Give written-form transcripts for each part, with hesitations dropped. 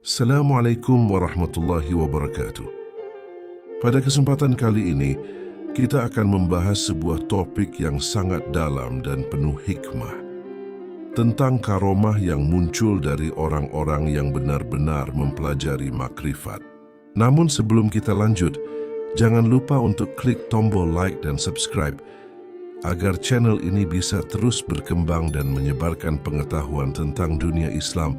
Assalamualaikum warahmatullahi wabarakatuh. Pada kesempatan kali ini, kita akan membahas sebuah topik yang sangat dalam dan penuh hikmah. Tentang karomah yang muncul dari orang-orang yang benar-benar mempelajari makrifat. Namun sebelum kita lanjut, jangan lupa untuk klik tombol like dan subscribe agar channel ini bisa terus berkembang dan menyebarkan pengetahuan tentang dunia Islam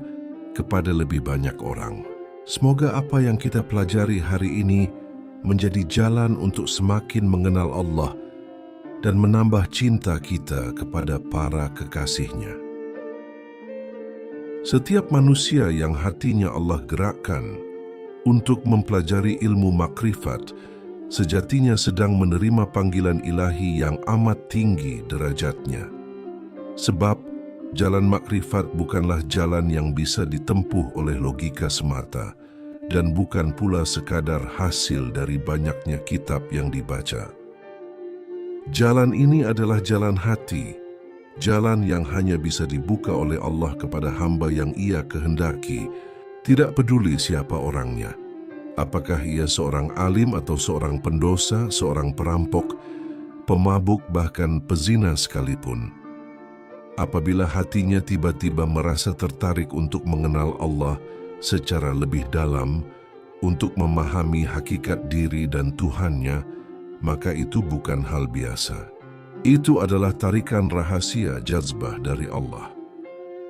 kepada lebih banyak orang. Semoga apa yang kita pelajari hari ini menjadi jalan untuk semakin mengenal Allah dan menambah cinta kita kepada para kekasihnya. Setiap manusia yang hatinya Allah gerakkan untuk mempelajari ilmu makrifat sejatinya sedang menerima panggilan ilahi yang amat tinggi derajatnya. Sebab jalan makrifat bukanlah jalan yang bisa ditempuh oleh logika semata dan bukan pula sekadar hasil dari banyaknya kitab yang dibaca. Jalan ini adalah jalan hati, jalan yang hanya bisa dibuka oleh Allah kepada hamba yang Ia kehendaki, tidak peduli siapa orangnya. Apakah ia seorang alim atau seorang pendosa, seorang perampok, pemabuk, bahkan pezina sekalipun. Apabila hatinya tiba-tiba merasa tertarik untuk mengenal Allah secara lebih dalam, untuk memahami hakikat diri dan Tuhannya, maka itu bukan hal biasa. Itu adalah tarikan rahasia jazbah dari Allah.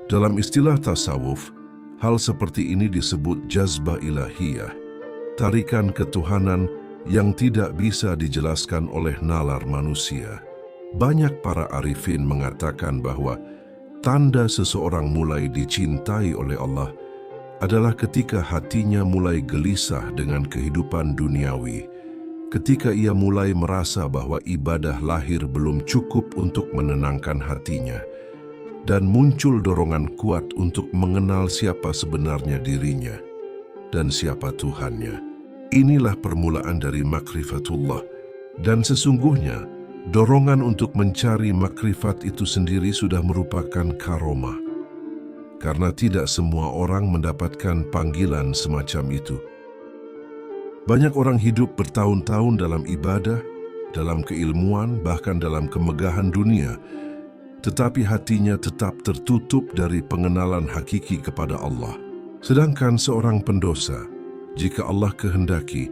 Dalam istilah tasawuf, hal seperti ini disebut jazbah ilahiyah, tarikan ketuhanan yang tidak bisa dijelaskan oleh nalar manusia. Banyak para arifin mengatakan bahwa tanda seseorang mulai dicintai oleh Allah adalah ketika hatinya mulai gelisah dengan kehidupan duniawi, ketika ia mulai merasa bahwa ibadah lahir belum cukup untuk menenangkan hatinya, dan muncul dorongan kuat untuk mengenal siapa sebenarnya dirinya dan siapa Tuhannya. Inilah permulaan dari makrifatullah, dan sesungguhnya dorongan untuk mencari makrifat itu sendiri sudah merupakan karomah, karena tidak semua orang mendapatkan panggilan semacam itu. Banyak orang hidup bertahun-tahun dalam ibadah, dalam keilmuan, bahkan dalam kemegahan dunia, tetapi hatinya tetap tertutup dari pengenalan hakiki kepada Allah. Sedangkan seorang pendosa, jika Allah kehendaki,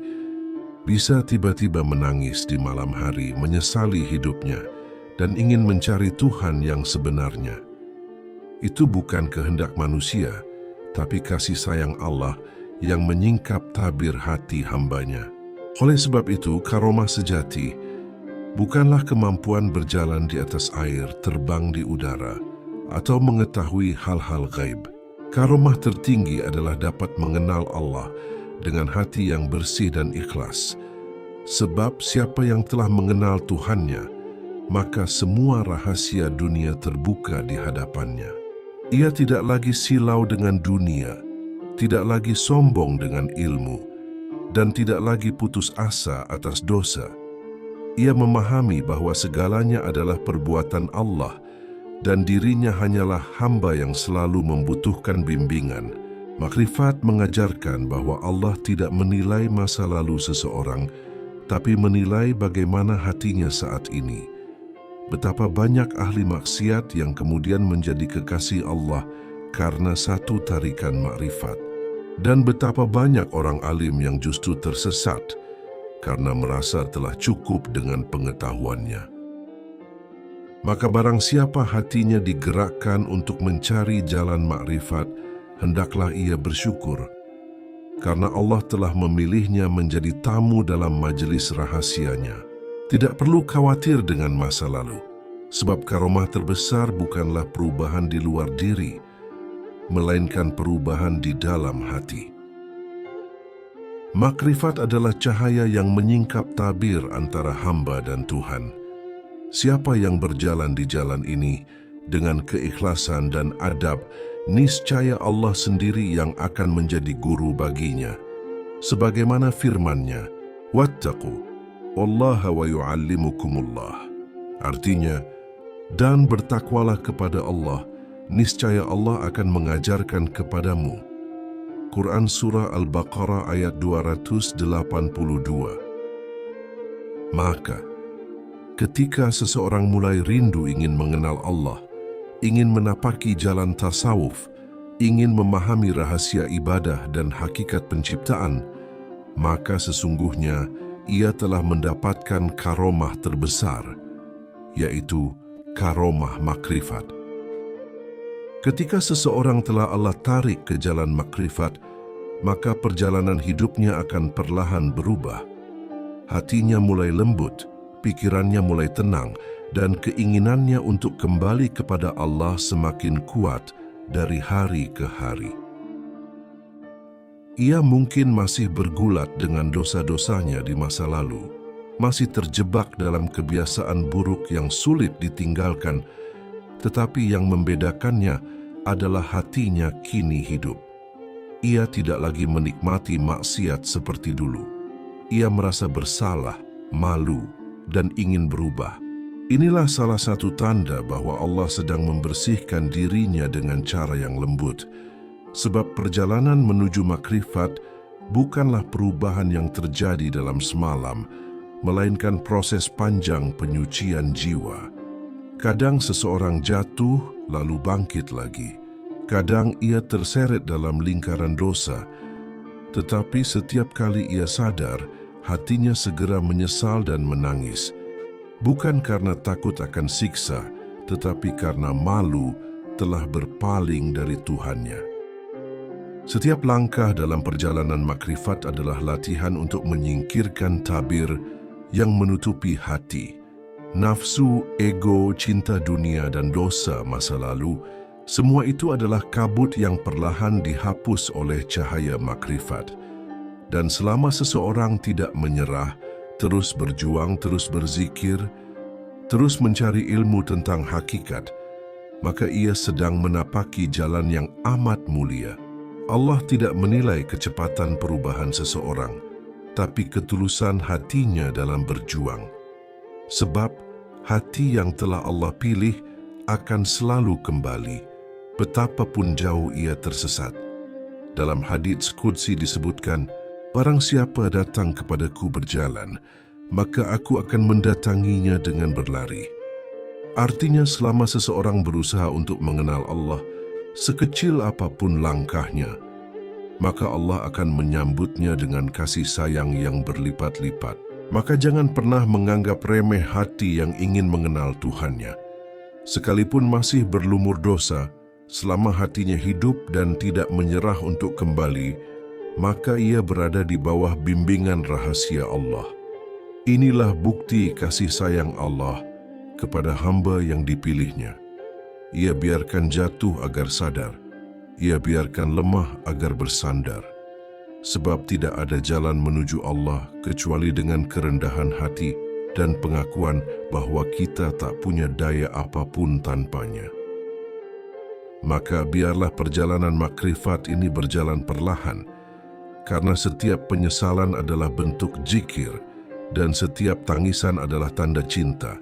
bisa tiba-tiba menangis di malam hari, menyesali hidupnya, dan ingin mencari Tuhan yang sebenarnya. Itu bukan kehendak manusia, tapi kasih sayang Allah yang menyingkap tabir hati hambanya. Oleh sebab itu, karomah sejati bukanlah kemampuan berjalan di atas air, terbang di udara, atau mengetahui hal-hal gaib. Karomah tertinggi adalah dapat mengenal Allah dengan hati yang bersih dan ikhlas. Sebab siapa yang telah mengenal Tuhannya, maka semua rahasia dunia terbuka di hadapannya. Ia tidak lagi silau dengan dunia, tidak lagi sombong dengan ilmu, dan tidak lagi putus asa atas dosa. Ia memahami bahwa segalanya adalah perbuatan Allah dan dirinya hanyalah hamba yang selalu membutuhkan bimbingan. Makrifat mengajarkan bahwa Allah tidak menilai masa lalu seseorang, tapi menilai bagaimana hatinya saat ini. Betapa banyak ahli maksiat yang kemudian menjadi kekasih Allah karena satu tarikan makrifat. Dan betapa banyak orang alim yang justru tersesat karena merasa telah cukup dengan pengetahuannya. Maka barang siapa hatinya digerakkan untuk mencari jalan makrifat, hendaklah ia bersyukur, karena Allah telah memilihnya menjadi tamu dalam majelis rahasianya. Tidak perlu khawatir dengan masa lalu, sebab karomah terbesar bukanlah perubahan di luar diri, melainkan perubahan di dalam hati. Makrifat adalah cahaya yang menyingkap tabir antara hamba dan Tuhan. Siapa yang berjalan di jalan ini dengan keikhlasan dan adab, niscaya Allah sendiri yang akan menjadi guru baginya. Sebagaimana firman-Nya, "Wattaqu Allaha wa yu'allimukumullah." Artinya, dan bertakwalah kepada Allah, niscaya Allah akan mengajarkan kepadamu. Quran Surah Al-Baqarah ayat 282. Maka, ketika seseorang mulai rindu ingin mengenal Allah, ingin menapaki jalan tasawuf, ingin memahami rahasia ibadah dan hakikat penciptaan, maka sesungguhnya ia telah mendapatkan karomah terbesar, yaitu karomah makrifat. Ketika seseorang telah Allah tarik ke jalan makrifat, maka perjalanan hidupnya akan perlahan berubah. Hatinya mulai lembut, pikirannya mulai tenang, dan keinginannya untuk kembali kepada Allah semakin kuat dari hari ke hari. Ia mungkin masih bergulat dengan dosa-dosanya di masa lalu, masih terjebak dalam kebiasaan buruk yang sulit ditinggalkan, tetapi yang membedakannya adalah hatinya kini hidup. Ia tidak lagi menikmati maksiat seperti dulu. Ia merasa bersalah, malu, dan ingin berubah. Inilah salah satu tanda bahwa Allah sedang membersihkan dirinya dengan cara yang lembut. Sebab perjalanan menuju makrifat bukanlah perubahan yang terjadi dalam semalam, melainkan proses panjang penyucian jiwa. Kadang seseorang jatuh lalu bangkit lagi. Kadang ia terseret dalam lingkaran dosa. Tetapi setiap kali ia sadar, hatinya segera menyesal dan menangis. Bukan karena takut akan siksa, tetapi karena malu telah berpaling dari Tuhannya. Setiap langkah dalam perjalanan makrifat adalah latihan untuk menyingkirkan tabir yang menutupi hati. Nafsu, ego, cinta dunia, dan dosa masa lalu, semua itu adalah kabut yang perlahan dihapus oleh cahaya makrifat. Dan selama seseorang tidak menyerah, terus berjuang, terus berzikir, terus mencari ilmu tentang hakikat, maka ia sedang menapaki jalan yang amat mulia. Allah tidak menilai kecepatan perubahan seseorang, tapi ketulusan hatinya dalam berjuang. Sebab hati yang telah Allah pilih akan selalu kembali, betapapun jauh ia tersesat. Dalam hadits qudsi disebutkan, barang siapa datang kepadaku berjalan, maka aku akan mendatanginya dengan berlari. Artinya selama seseorang berusaha untuk mengenal Allah, sekecil apapun langkahnya, maka Allah akan menyambutnya dengan kasih sayang yang berlipat-lipat. Maka jangan pernah menganggap remeh hati yang ingin mengenal Tuhannya. Sekalipun masih berlumur dosa, selama hatinya hidup dan tidak menyerah untuk kembali, maka ia berada di bawah bimbingan rahasia Allah. Inilah bukti kasih sayang Allah kepada hamba yang dipilihnya. Ia biarkan jatuh agar sadar, ia biarkan lemah agar bersandar. Sebab tidak ada jalan menuju Allah kecuali dengan kerendahan hati dan pengakuan bahwa kita tak punya daya apapun tanpanya. Maka biarlah perjalanan makrifat ini berjalan perlahan, karena setiap penyesalan adalah bentuk zikir dan setiap tangisan adalah tanda cinta.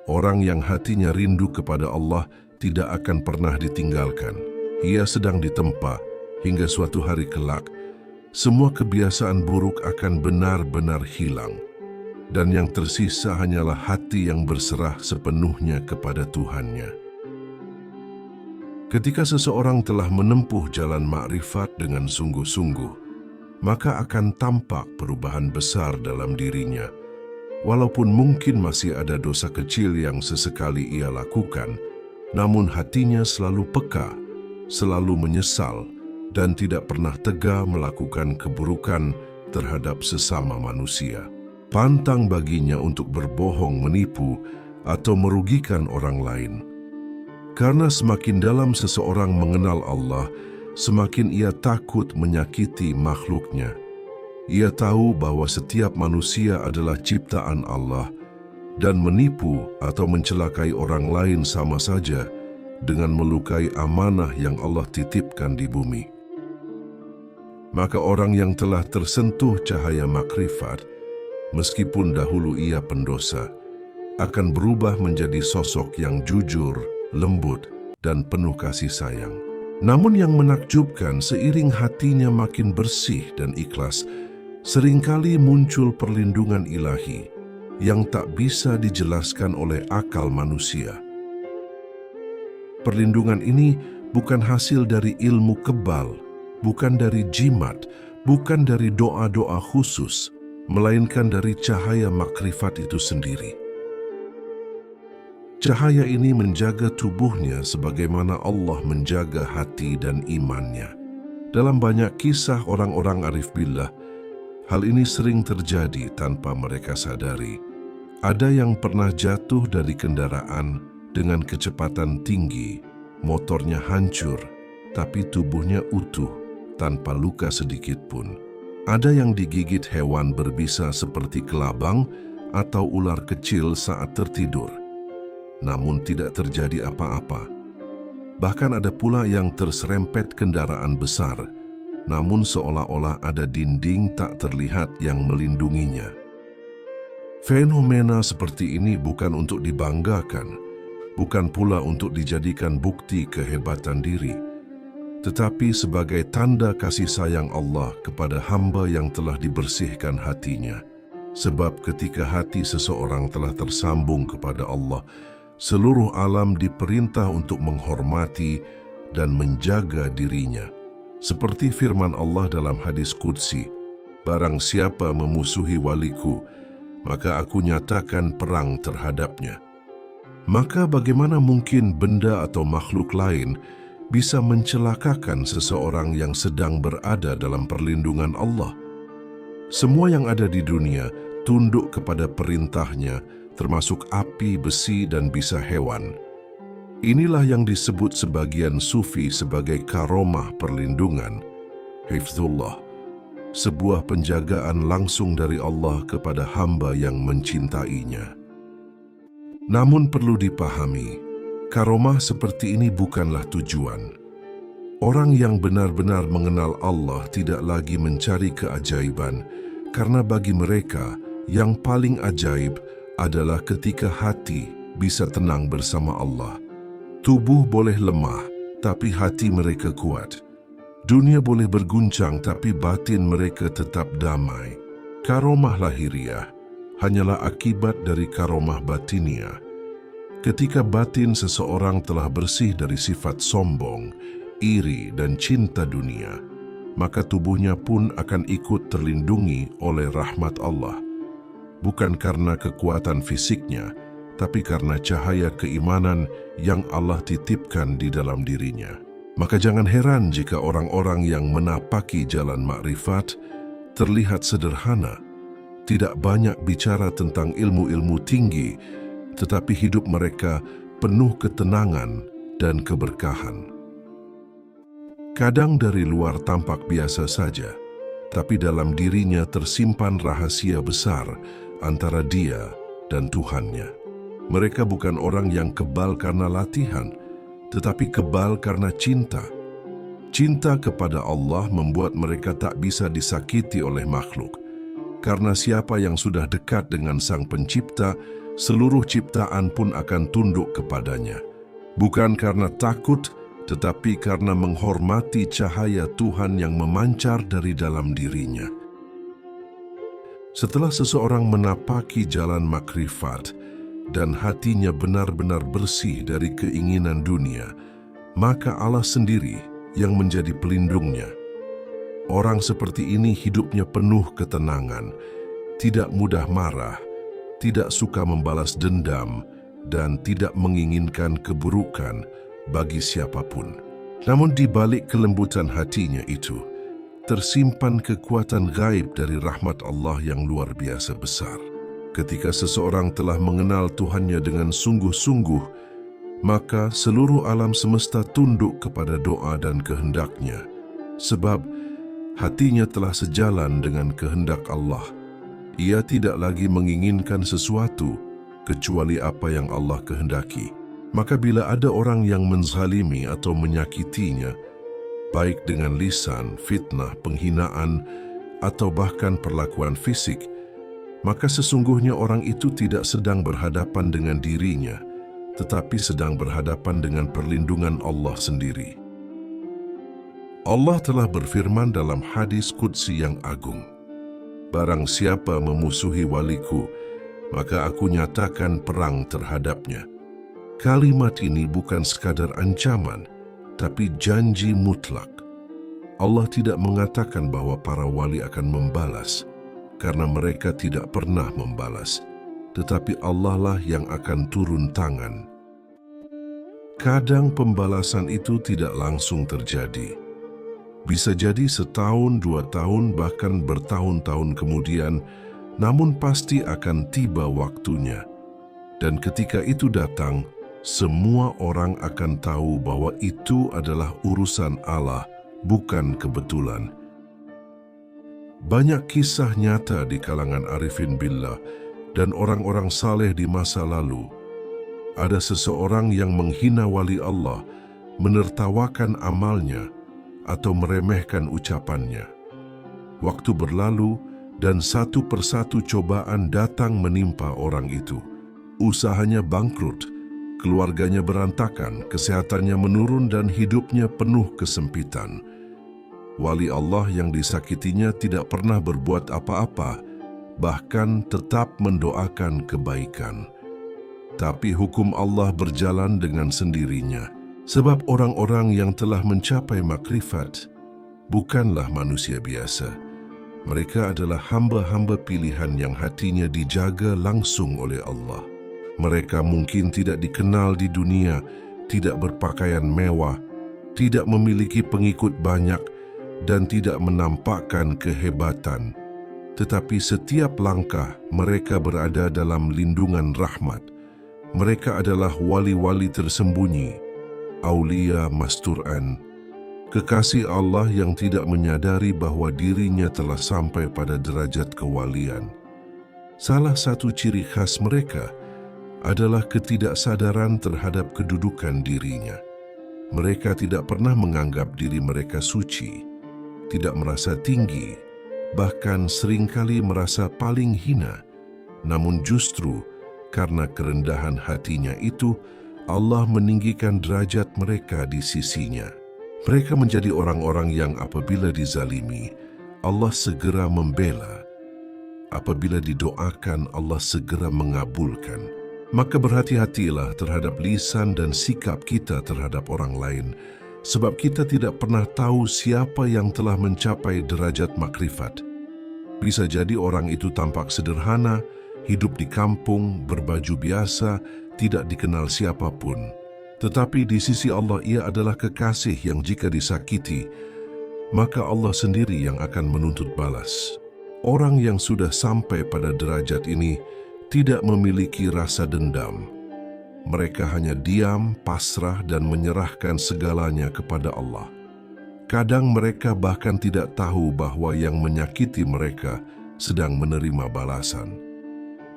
Orang yang hatinya rindu kepada Allah tidak akan pernah ditinggalkan. Ia sedang ditempa hingga suatu hari kelak, semua kebiasaan buruk akan benar-benar hilang, dan yang tersisa hanyalah hati yang berserah sepenuhnya kepada Tuhannya. Ketika seseorang telah menempuh jalan makrifat dengan sungguh-sungguh, maka akan tampak perubahan besar dalam dirinya. Walaupun mungkin masih ada dosa kecil yang sesekali ia lakukan, namun hatinya selalu peka, selalu menyesal, dan tidak pernah tega melakukan keburukan terhadap sesama manusia. Pantang baginya untuk berbohong, menipu, atau merugikan orang lain. Karena semakin dalam seseorang mengenal Allah, semakin ia takut menyakiti makhluknya. Ia tahu bahwa setiap manusia adalah ciptaan Allah, dan menipu atau mencelakai orang lain sama saja dengan melukai amanah yang Allah titipkan di bumi. Maka orang yang telah tersentuh cahaya makrifat, meskipun dahulu ia pendosa, akan berubah menjadi sosok yang jujur, lembut, dan penuh kasih sayang. Namun yang menakjubkan, seiring hatinya makin bersih dan ikhlas, seringkali muncul perlindungan ilahi yang tak bisa dijelaskan oleh akal manusia. Perlindungan ini bukan hasil dari ilmu kebal, bukan dari jimat, bukan dari doa-doa khusus, melainkan dari cahaya makrifat itu sendiri. Cahaya ini menjaga tubuhnya sebagaimana Allah menjaga hati dan imannya. Dalam banyak kisah orang-orang arif billah, hal ini sering terjadi tanpa mereka sadari. Ada yang pernah jatuh dari kendaraan dengan kecepatan tinggi, motornya hancur, tapi tubuhnya utuh, tanpa luka sedikit pun. Ada yang digigit hewan berbisa seperti kelabang atau ular kecil saat tertidur, namun tidak terjadi apa-apa. Bahkan ada pula yang terserempet kendaraan besar, namun seolah-olah ada dinding tak terlihat yang melindunginya. Fenomena seperti ini bukan untuk dibanggakan, bukan pula untuk dijadikan bukti kehebatan diri, tetapi sebagai tanda kasih sayang Allah kepada hamba yang telah dibersihkan hatinya. Sebab ketika hati seseorang telah tersambung kepada Allah, seluruh alam diperintah untuk menghormati dan menjaga dirinya. Seperti firman Allah dalam hadis Qudsi, "Barang siapa memusuhi waliku, maka aku nyatakan perang terhadapnya." Maka bagaimana mungkin benda atau makhluk lain bisa mencelakakan seseorang yang sedang berada dalam perlindungan Allah? Semua yang ada di dunia tunduk kepada perintahnya, termasuk api, besi, dan bisa hewan. Inilah yang disebut sebagian sufi sebagai karomah perlindungan, hifdzullah, sebuah penjagaan langsung dari Allah kepada hamba yang mencintainya. Namun perlu dipahami, karomah seperti ini bukanlah tujuan. Orang yang benar-benar mengenal Allah tidak lagi mencari keajaiban, karena bagi mereka yang paling ajaib adalah ketika hati bisa tenang bersama Allah. Tubuh boleh lemah, tapi hati mereka kuat. Dunia boleh berguncang, tapi batin mereka tetap damai. Karomah lahiriah hanyalah akibat dari karomah batiniah. Ketika batin seseorang telah bersih dari sifat sombong, iri, dan cinta dunia, maka tubuhnya pun akan ikut terlindungi oleh rahmat Allah. Bukan karena kekuatan fisiknya, tapi karena cahaya keimanan yang Allah titipkan di dalam dirinya. Maka jangan heran jika orang-orang yang menapaki jalan makrifat terlihat sederhana, tidak banyak bicara tentang ilmu-ilmu tinggi, tetapi hidup mereka penuh ketenangan dan keberkahan. Kadang dari luar tampak biasa saja, tapi dalam dirinya tersimpan rahasia besar antara dia dan Tuhannya. Mereka bukan orang yang kebal karena latihan, tetapi kebal karena cinta. Cinta kepada Allah membuat mereka tak bisa disakiti oleh makhluk. Karena siapa yang sudah dekat dengan Sang Pencipta, seluruh ciptaan pun akan tunduk kepadanya. Bukan karena takut, tetapi karena menghormati cahaya Tuhan yang memancar dari dalam dirinya. Setelah seseorang menapaki jalan makrifat dan hatinya benar-benar bersih dari keinginan dunia, maka Allah sendiri yang menjadi pelindungnya. Orang seperti ini hidupnya penuh ketenangan, tidak mudah marah, tidak suka membalas dendam, dan tidak menginginkan keburukan bagi siapapun. Namun di balik kelembutan hatinya itu, tersimpan kekuatan gaib dari rahmat Allah yang luar biasa besar. Ketika seseorang telah mengenal Tuhannya dengan sungguh-sungguh, maka seluruh alam semesta tunduk kepada doa dan kehendaknya, sebab hatinya telah sejalan dengan kehendak Allah. Ia tidak lagi menginginkan sesuatu kecuali apa yang Allah kehendaki. Maka bila ada orang yang menzalimi atau menyakitinya, baik dengan lisan, fitnah, penghinaan, atau bahkan perlakuan fisik, maka sesungguhnya orang itu tidak sedang berhadapan dengan dirinya, tetapi sedang berhadapan dengan perlindungan Allah sendiri. Allah telah berfirman dalam hadis qudsi yang agung, "Barang siapa memusuhi waliku, maka aku nyatakan perang terhadapnya." Kalimat ini bukan sekadar ancaman, tapi janji mutlak. Allah tidak mengatakan bahwa para wali akan membalas, karena mereka tidak pernah membalas, tetapi Allah lah yang akan turun tangan. Kadang pembalasan itu tidak langsung terjadi. Bisa jadi setahun, 2 tahun, bahkan bertahun-tahun kemudian, namun pasti akan tiba waktunya. Dan ketika itu datang, semua orang akan tahu bahwa itu adalah urusan Allah, bukan kebetulan. Banyak kisah nyata di kalangan arifin billah dan orang-orang saleh di masa lalu. Ada seseorang yang menghina wali Allah, menertawakan amalnya, atau meremehkan ucapannya. Waktu berlalu dan satu persatu cobaan datang menimpa orang itu. Usahanya bangkrut, keluarganya berantakan, kesehatannya menurun dan hidupnya penuh kesempitan. Wali Allah yang disakitinya tidak pernah berbuat apa-apa, bahkan tetap mendoakan kebaikan. Tapi hukum Allah berjalan dengan sendirinya. Sebab orang-orang yang telah mencapai makrifat bukanlah manusia biasa. Mereka adalah hamba-hamba pilihan yang hatinya dijaga langsung oleh Allah. Mereka mungkin tidak dikenal di dunia, tidak berpakaian mewah, tidak memiliki pengikut banyak, dan tidak menampakkan kehebatan. Tetapi setiap langkah mereka berada dalam lindungan rahmat. Mereka adalah wali-wali tersembunyi, Aulia Masturan, kekasih Allah yang tidak menyadari bahwa dirinya telah sampai pada derajat kewalian. Salah satu ciri khas mereka adalah ketidaksadaran terhadap kedudukan dirinya. Mereka tidak pernah menganggap diri mereka suci, tidak merasa tinggi, bahkan seringkali merasa paling hina. Namun justru karena kerendahan hatinya itu, Allah meninggikan derajat mereka di sisinya. Mereka menjadi orang-orang yang apabila dizalimi, Allah segera membela. Apabila didoakan, Allah segera mengabulkan. Maka berhati-hatilah terhadap lisan dan sikap kita terhadap orang lain, sebab kita tidak pernah tahu siapa yang telah mencapai derajat makrifat. Bisa jadi orang itu tampak sederhana, hidup di kampung, berbaju biasa, tidak dikenal siapapun. Tetapi di sisi Allah ia adalah kekasih yang jika disakiti, maka Allah sendiri yang akan menuntut balas. Orang yang sudah sampai pada derajat ini tidak memiliki rasa dendam. Mereka hanya diam, pasrah, dan menyerahkan segalanya kepada Allah. Kadang mereka bahkan tidak tahu bahwa yang menyakiti mereka sedang menerima balasan.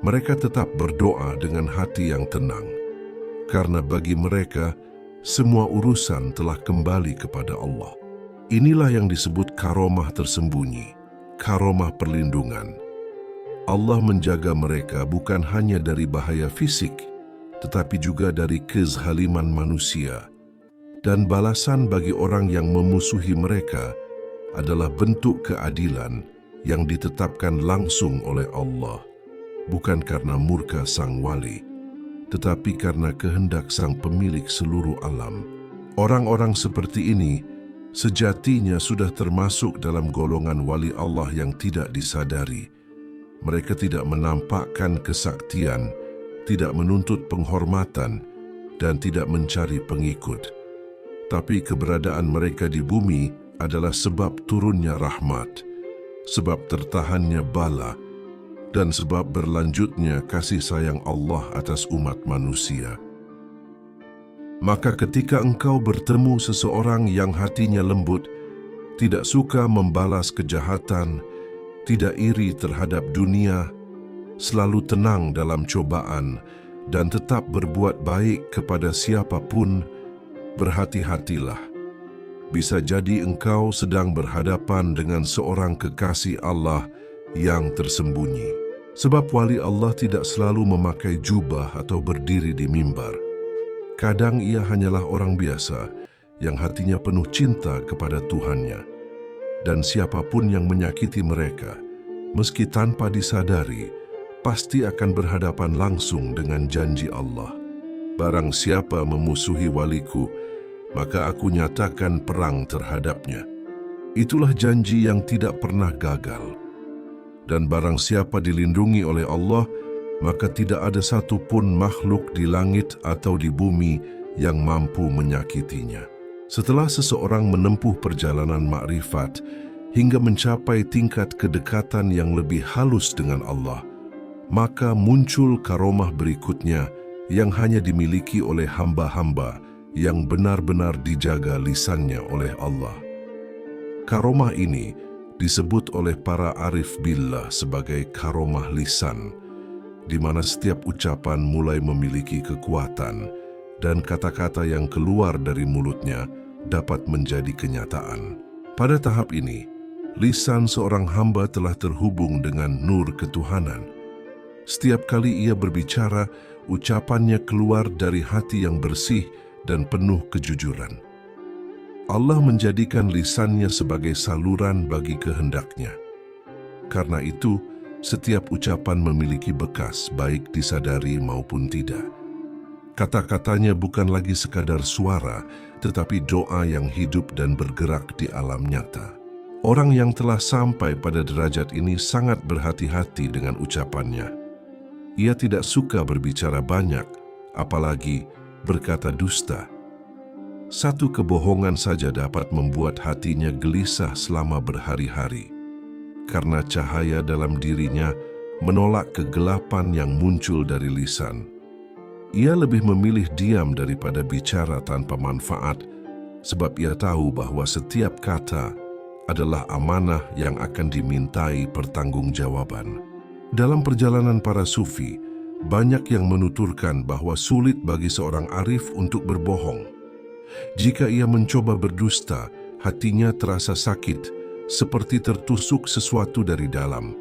Mereka tetap berdoa dengan hati yang tenang, karena bagi mereka semua urusan telah kembali kepada Allah. Inilah yang disebut karomah tersembunyi, karomah perlindungan. Allah menjaga mereka bukan hanya dari bahaya fisik, tetapi juga dari kezaliman manusia. Dan balasan bagi orang yang memusuhi mereka adalah bentuk keadilan yang ditetapkan langsung oleh Allah. Bukan karena murka sang wali, tetapi karena kehendak sang pemilik seluruh alam. Orang-orang seperti ini sejatinya sudah termasuk dalam golongan wali Allah yang tidak disadari. Mereka tidak menampakkan kesaktian, tidak menuntut penghormatan, dan tidak mencari pengikut. Tapi keberadaan mereka di bumi adalah sebab turunnya rahmat, sebab tertahannya bala, dan sebab berlanjutnya kasih sayang Allah atas umat manusia. Maka ketika engkau bertemu seseorang yang hatinya lembut, tidak suka membalas kejahatan, tidak iri terhadap dunia, selalu tenang dalam cobaan, dan tetap berbuat baik kepada siapapun, berhati-hatilah. Bisa jadi engkau sedang berhadapan dengan seorang kekasih Allah yang tersembunyi. Sebab wali Allah tidak selalu memakai jubah atau berdiri di mimbar. Kadang ia hanyalah orang biasa yang hatinya penuh cinta kepada Tuhannya. Dan siapapun yang menyakiti mereka, meski tanpa disadari, pasti akan berhadapan langsung dengan janji Allah. Barang siapa memusuhi waliku, maka aku nyatakan perang terhadapnya. Itulah janji yang tidak pernah gagal. Dan barang siapa dilindungi oleh Allah, maka tidak ada satupun makhluk di langit atau di bumi yang mampu menyakitinya. Setelah seseorang menempuh perjalanan makrifat hingga mencapai tingkat kedekatan yang lebih halus dengan Allah, maka muncul karomah berikutnya yang hanya dimiliki oleh hamba-hamba yang benar-benar dijaga lisannya oleh Allah. Karomah ini disebut oleh para arif billah sebagai karomah lisan, di mana setiap ucapan mulai memiliki kekuatan dan kata-kata yang keluar dari mulutnya dapat menjadi kenyataan. Pada tahap ini, lisan seorang hamba telah terhubung dengan nur ketuhanan. Setiap kali ia berbicara, ucapannya keluar dari hati yang bersih dan penuh kejujuran. Allah menjadikan lisannya sebagai saluran bagi kehendaknya. Karena itu, setiap ucapan memiliki bekas, baik disadari maupun tidak. Kata-katanya bukan lagi sekadar suara, tetapi doa yang hidup dan bergerak di alam nyata. Orang yang telah sampai pada derajat ini sangat berhati-hati dengan ucapannya. Ia tidak suka berbicara banyak, apalagi berkata dusta. Satu kebohongan saja dapat membuat hatinya gelisah selama berhari-hari, karena cahaya dalam dirinya menolak kegelapan yang muncul dari lisan. Ia lebih memilih diam daripada bicara tanpa manfaat, sebab ia tahu bahwa setiap kata adalah amanah yang akan dimintai pertanggungjawaban. Dalam perjalanan para sufi, banyak yang menuturkan bahwa sulit bagi seorang arif untuk berbohong. Jika ia mencoba berdusta, hatinya terasa sakit, seperti tertusuk sesuatu dari dalam.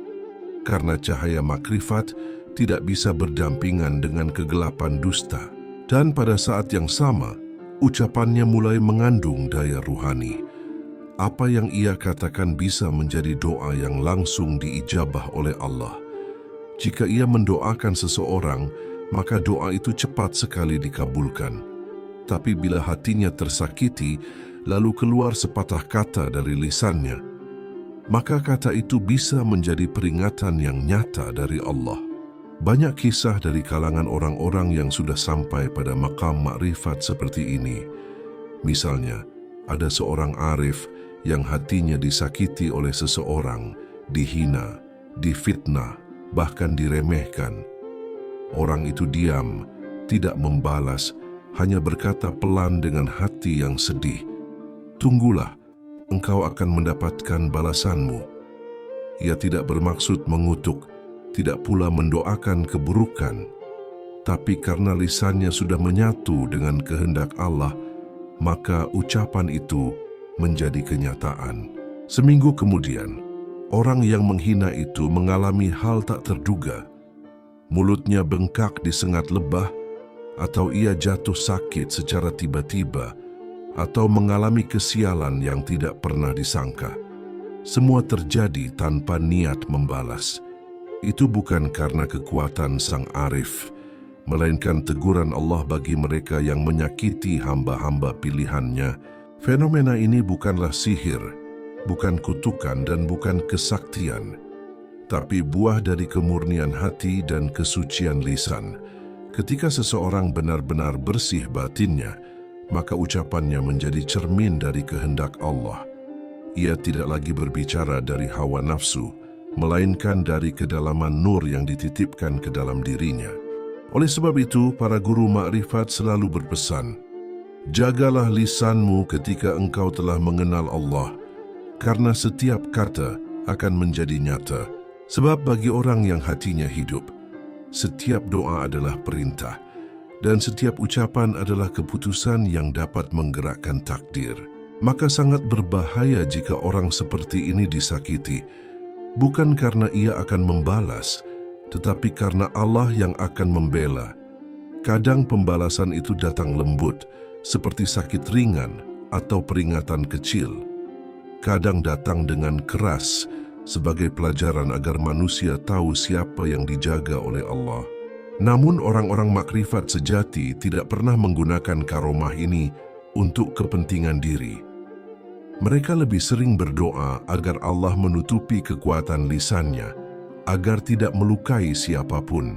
Karena cahaya makrifat tidak bisa berdampingan dengan kegelapan dusta. Dan pada saat yang sama, ucapannya mulai mengandung daya ruhani. Apa yang ia katakan bisa menjadi doa yang langsung diijabah oleh Allah. Jika ia mendoakan seseorang, maka doa itu cepat sekali dikabulkan. Tapi bila hatinya tersakiti, lalu keluar sepatah kata dari lisannya, maka kata itu bisa menjadi peringatan yang nyata dari Allah. Banyak kisah dari kalangan orang-orang yang sudah sampai pada makam makrifat seperti ini. Misalnya, ada seorang arif yang hatinya disakiti oleh seseorang, dihina, difitnah, bahkan diremehkan. Orang itu diam, tidak membalas, hanya berkata pelan dengan hati yang sedih, "Tunggulah, engkau akan mendapatkan balasanmu." Ia tidak bermaksud mengutuk, tidak pula mendoakan keburukan, tapi karena lisannya sudah menyatu dengan kehendak Allah, maka ucapan itu menjadi kenyataan. Seminggu kemudian, orang yang menghina itu mengalami hal tak terduga. Mulutnya bengkak disengat lebah, atau ia jatuh sakit secara tiba-tiba, atau mengalami kesialan yang tidak pernah disangka. Semua terjadi tanpa niat membalas. Itu bukan karena kekuatan sang arif, melainkan teguran Allah bagi mereka yang menyakiti hamba-hamba pilihannya. Fenomena ini bukanlah sihir, bukan kutukan dan bukan kesaktian, tapi buah dari kemurnian hati dan kesucian lisan. Ketika seseorang benar-benar bersih batinnya, maka ucapannya menjadi cermin dari kehendak Allah. Ia tidak lagi berbicara dari hawa nafsu, melainkan dari kedalaman nur yang dititipkan ke dalam dirinya. Oleh sebab itu, para guru makrifat selalu berpesan, "Jagalah lisanmu ketika engkau telah mengenal Allah, karena setiap kata akan menjadi nyata." Sebab bagi orang yang hatinya hidup, setiap doa adalah perintah, dan setiap ucapan adalah keputusan yang dapat menggerakkan takdir. Maka sangat berbahaya jika orang seperti ini disakiti, bukan karena ia akan membalas, tetapi karena Allah yang akan membela. Kadang pembalasan itu datang lembut, seperti sakit ringan, atau peringatan kecil. Kadang datang dengan keras sebagai pelajaran agar manusia tahu siapa yang dijaga oleh Allah. Namun orang-orang makrifat sejati tidak pernah menggunakan karomah ini untuk kepentingan diri. Mereka lebih sering berdoa agar Allah menutupi kekuatan lisannya, agar tidak melukai siapapun.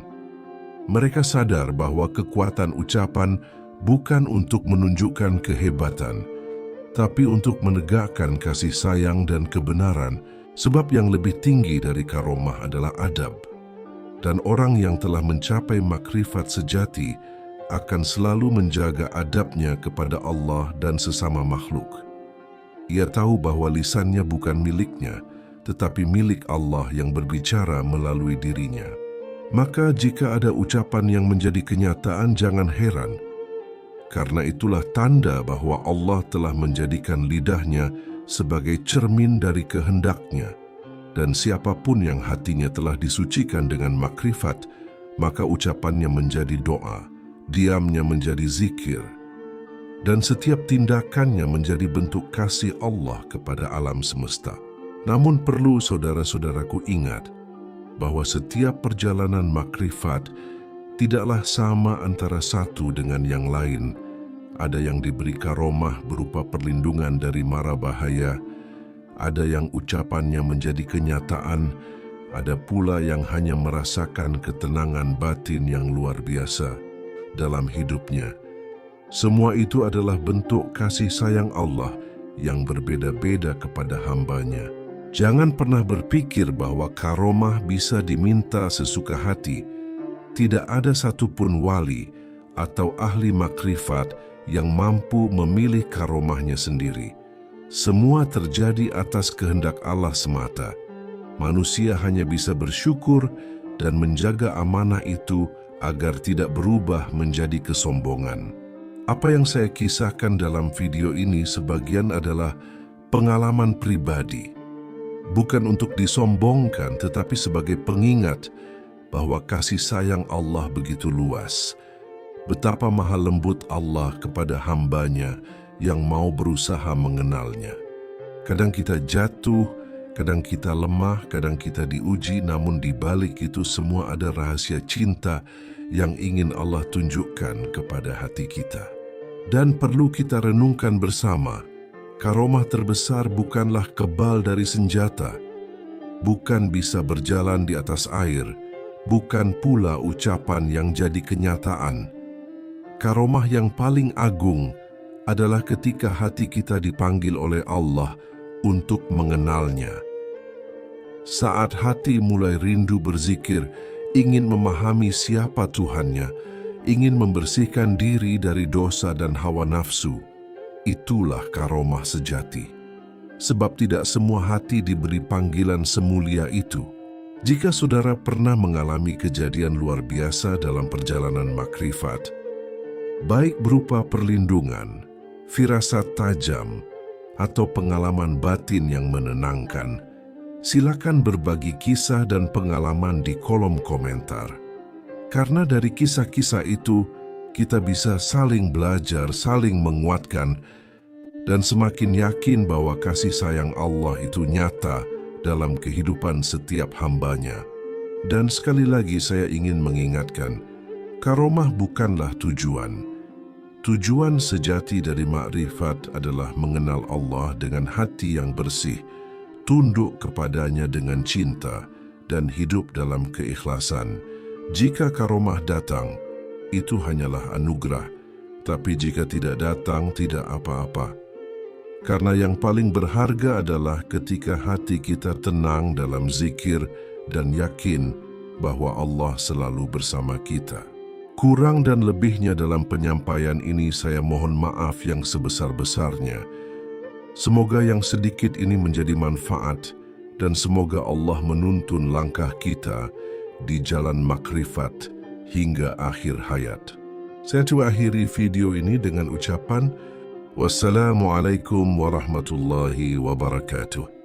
Mereka sadar bahwa kekuatan ucapan bukan untuk menunjukkan kehebatan, tapi untuk menegakkan kasih sayang dan kebenaran, sebab yang lebih tinggi dari karomah adalah adab. Dan orang yang telah mencapai makrifat sejati akan selalu menjaga adabnya kepada Allah dan sesama makhluk. Ia tahu bahwa lisannya bukan miliknya, tetapi milik Allah yang berbicara melalui dirinya. Maka jika ada ucapan yang menjadi kenyataan, jangan heran. Karena itulah tanda bahwa Allah telah menjadikan lidahnya sebagai cermin dari kehendaknya. Dan siapapun yang hatinya telah disucikan dengan makrifat, maka ucapannya menjadi doa, diamnya menjadi zikir, dan setiap tindakannya menjadi bentuk kasih Allah kepada alam semesta. Namun perlu saudara-saudaraku ingat bahwa setiap perjalanan makrifat tidaklah sama antara satu dengan yang lain. Ada yang diberi karomah berupa perlindungan dari mara bahaya, ada yang ucapannya menjadi kenyataan, ada pula yang hanya merasakan ketenangan batin yang luar biasa dalam hidupnya. Semua itu adalah bentuk kasih sayang Allah yang berbeda-beda kepada hambanya. Jangan pernah berpikir bahwa karomah bisa diminta sesuka hati. Tidak ada satupun wali atau ahli makrifat yang mampu memilih karomahnya sendiri. Semua terjadi atas kehendak Allah semata. Manusia hanya bisa bersyukur dan menjaga amanah itu agar tidak berubah menjadi kesombongan. Apa yang saya kisahkan dalam video ini sebagian adalah pengalaman pribadi. Bukan untuk disombongkan, tetapi sebagai pengingat bahwa kasih sayang Allah begitu luas. Betapa maha lembut Allah kepada hambanya yang mau berusaha mengenalnya. Kadang kita jatuh, kadang kita lemah, kadang kita diuji, namun di balik itu semua ada rahasia cinta yang ingin Allah tunjukkan kepada hati kita. Dan perlu kita renungkan bersama, karomah terbesar bukanlah kebal dari senjata, bukan bisa berjalan di atas air, bukan pula ucapan yang jadi kenyataan. Karomah yang paling agung adalah ketika hati kita dipanggil oleh Allah untuk mengenalnya. Saat hati mulai rindu berzikir, ingin memahami siapa Tuhannya, ingin membersihkan diri dari dosa dan hawa nafsu, itulah karomah sejati. Sebab tidak semua hati diberi panggilan semulia itu. Jika saudara pernah mengalami kejadian luar biasa dalam perjalanan makrifat, baik berupa perlindungan, firasat tajam, atau pengalaman batin yang menenangkan, silakan berbagi kisah dan pengalaman di kolom komentar. Karena dari kisah-kisah itu, kita bisa saling belajar, saling menguatkan, dan semakin yakin bahwa kasih sayang Allah itu nyata dalam kehidupan setiap hambanya. Dan sekali lagi saya ingin mengingatkan, karomah bukanlah tujuan. Tujuan sejati dari makrifat adalah mengenal Allah dengan hati yang bersih, tunduk kepadanya dengan cinta, dan hidup dalam keikhlasan. Jika karomah datang, itu hanyalah anugerah, tapi jika tidak datang, tidak apa-apa. Karena yang paling berharga adalah ketika hati kita tenang dalam zikir dan yakin bahwa Allah selalu bersama kita. Kurang dan lebihnya dalam penyampaian ini saya mohon maaf yang sebesar-besarnya. Semoga yang sedikit ini menjadi manfaat dan semoga Allah menuntun langkah kita di jalan makrifat hingga akhir hayat. Saya coba akhiri video ini dengan ucapan Wassalamualaikum warahmatullahi wabarakatuh.